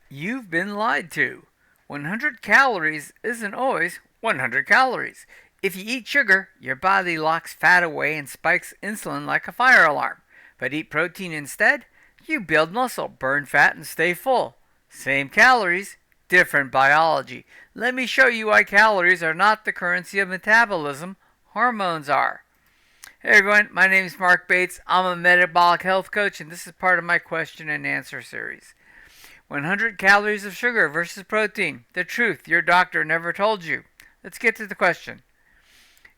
You've been lied to. 100 calories isn't always 100 calories. If you eat sugar, your body locks fat away and spikes insulin like a fire alarm. But eat protein instead, you build muscle, burn fat, and stay full. Same calories, different biology. Let me show you why calories are not the currency of metabolism, hormones are. Hey everyone, my name is Marc Bates. I'm a metabolic health coach, and this is part of my question and answer series. 100 calories of sugar versus protein. The truth your doctor never told you. Let's get to the question.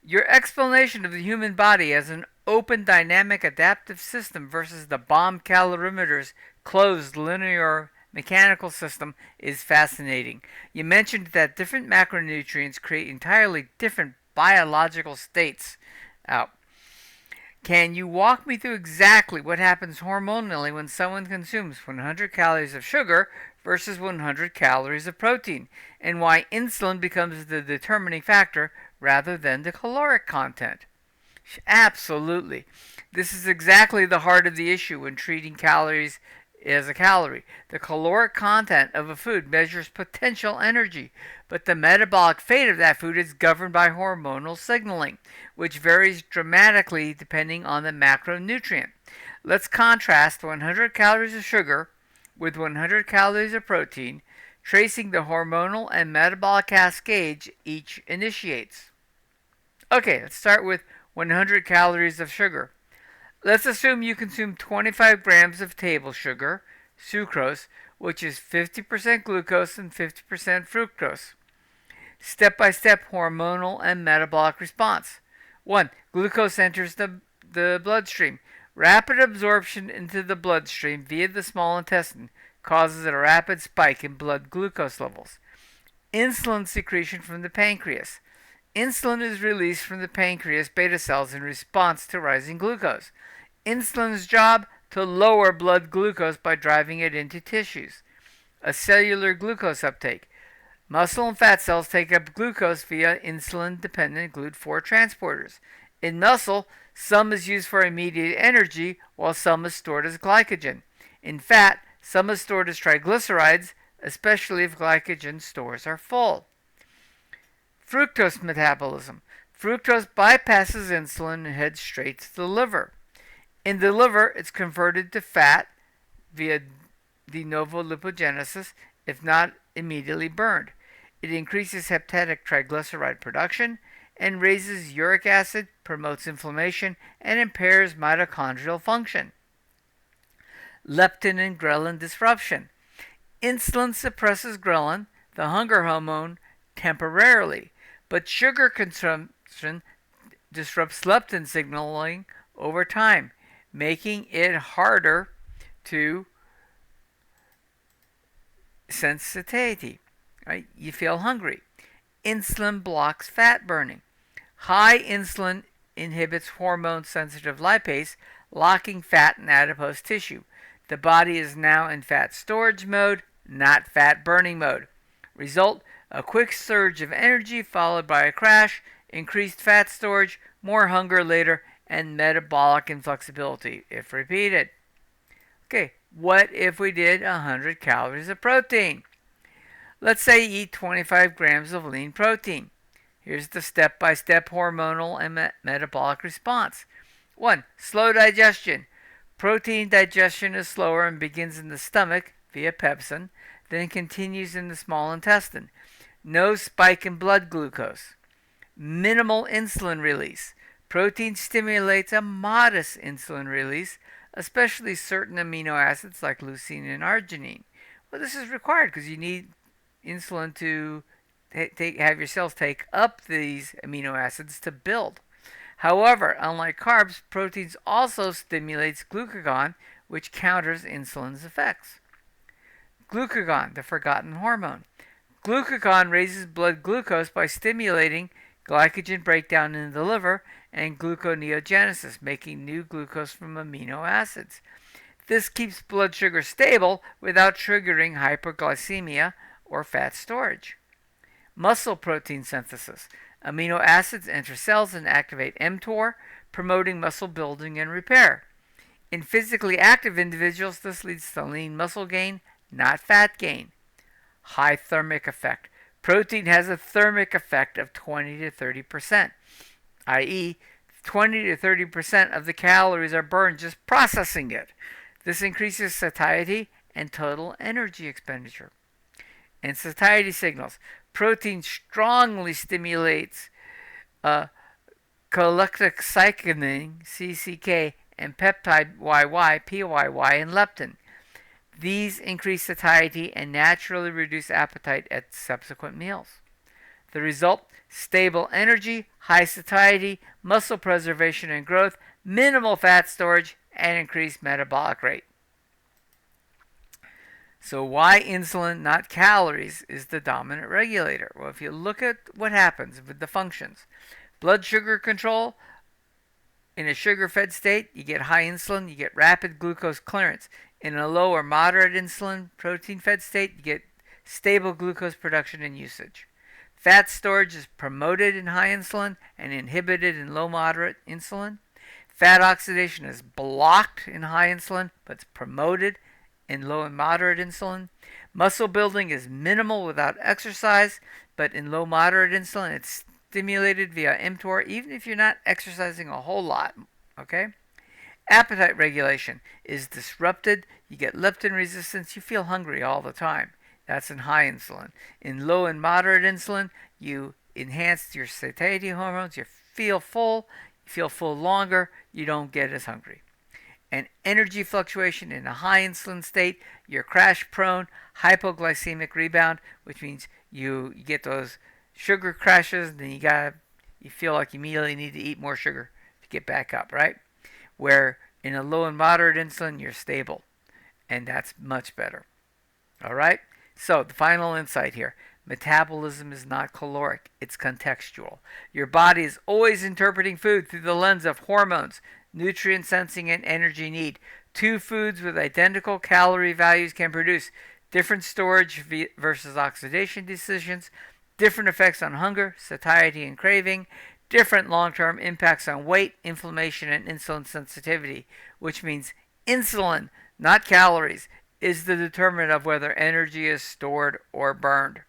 Your explanation of the human body as an open, dynamic, adaptive system versus the bomb calorimeter's closed, linear, mechanical system is fascinating. You mentioned that different macronutrients create entirely different biological states. Now, can you walk me through exactly what happens hormonally when someone consumes 100 calories of sugar versus 100 calories of protein, and why insulin becomes the determining factor rather than the caloric content? Absolutely. This is exactly the heart of the issue when treating calories as a calorie. The caloric content of a food measures potential energy, but the metabolic fate of that food is governed by hormonal signaling, which varies dramatically depending on the macronutrient. Let's contrast 100 calories of sugar with 100 calories of protein, tracing the hormonal and metabolic cascades each initiates. Okay, let's start with 100 calories of sugar. Let's assume you consume 25 grams of table sugar, sucrose, which is 50% glucose and 50% fructose. Step by step hormonal and metabolic response. 1. Glucose enters the bloodstream. Rapid absorption into the bloodstream via the small intestine causes a rapid spike in blood glucose levels. Insulin secretion from the pancreas. Insulin is released from the pancreas beta cells in response to rising glucose. Insulin's job to lower blood glucose by driving it into tissues. A cellular glucose uptake. Muscle and fat cells take up glucose via insulin-dependent GLUT4 transporters. In muscle, some is used for immediate energy, while some is stored as glycogen. In fat, some is stored as triglycerides, especially if glycogen stores are full. Fructose metabolism. Fructose bypasses insulin and heads straight to the liver. In the liver, it's converted to fat via de novo lipogenesis, if not immediately burned. It increases hepatic triglyceride production and raises uric acid, promotes inflammation, and impairs mitochondrial function. Leptin and ghrelin disruption. Insulin suppresses ghrelin, the hunger hormone, temporarily, but sugar consumption disrupts leptin signaling over time, making it harder to sense satiety. Right? You feel hungry. Insulin blocks fat burning. High insulin inhibits hormone-sensitive lipase, locking fat in adipose tissue. The body is now in fat storage mode, not fat burning mode. Result: a quick surge of energy followed by a crash, increased fat storage, more hunger later, and metabolic inflexibility if repeated. Okay, what if we did 100 calories of protein? Let's say you eat 25 grams of lean protein. Here's the step-by-step hormonal and metabolic response. 1. Slow digestion. Protein digestion is slower and begins in the stomach via pepsin, then continues in the small intestine. No spike in blood glucose. Minimal insulin release. Protein stimulates a modest insulin release, especially certain amino acids like leucine and arginine. Well, this is required because you need insulin to have your cells take up these amino acids to build. However, unlike carbs, proteins also stimulates glucagon, which counters insulin's effects. Glucagon, the forgotten hormone. Glucagon raises blood glucose by stimulating glycogen breakdown in the liver and gluconeogenesis, making new glucose from amino acids. This keeps blood sugar stable without triggering hyperglycemia or fat storage. Muscle protein synthesis. Amino acids enter cells and activate mTOR, promoting muscle building and repair. In physically active individuals, this leads to lean muscle gain, not fat gain. high thermic effect. Protein has a thermic effect of 20 to 30%, i.e., 20 to 30% of the calories are burned just processing it. This increases satiety and total energy expenditure. And satiety signals. Protein strongly stimulates cholecystokinin, CCK, and peptide YY, PYY, and leptin. These increase satiety and naturally reduce appetite at subsequent meals. The result: stable energy, high satiety, muscle preservation and growth, minimal fat storage, and increased metabolic rate. So why insulin, not calories, is the dominant regulator? Well, if you look at what happens with the functions, blood sugar control, in a sugar-fed state, you get high insulin, you get rapid glucose clearance. In a low or moderate insulin, protein-fed state, you get stable glucose production and usage. Fat storage is promoted in high insulin and inhibited in low-moderate insulin. Fat oxidation is blocked in high insulin, but it's promoted in low and moderate insulin. Muscle building is minimal without exercise, but in low-moderate insulin, it's stimulated via mTOR, even if you're not exercising a whole lot. Okay? Appetite regulation is disrupted. You get leptin resistance. You feel hungry all the time. That's in high insulin. In low and moderate insulin, you enhance your satiety hormones. You feel full longer. You don't get as hungry. And energy fluctuation in a high insulin state, you're crash prone, hypoglycemic rebound, which means you get those sugar crashes, and then you feel like you immediately need to eat more sugar to get back up, right? Where in a low and moderate insulin, you're stable, and that's much better. All right? So the final insight here: metabolism is not caloric, it's contextual. Your body is always interpreting food through the lens of hormones, nutrient sensing, and energy need. Two foods with identical calorie values can produce different storage versus oxidation decisions, different effects on hunger, satiety, and craving, different long-term impacts on weight, inflammation, and insulin sensitivity, which means insulin, not calories, is the determinant of whether energy is stored or burned.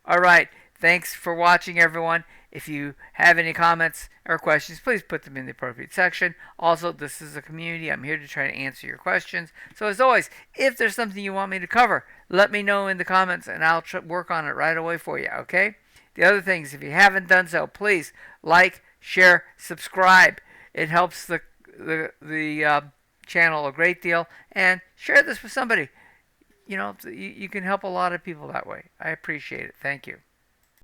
All right, thanks for watching, everyone. If you have any comments or questions, please put them in the appropriate section. Also, this is a community. I'm here to try to answer your questions. So as always, if there's something you want me to cover, let me know in the comments, and I'll work on it right away for you, okay? The other things, if you haven't done so, please like, share, subscribe. It helps the channel a great deal. And share this with somebody. You can help a lot of people that way. I appreciate it. Thank you.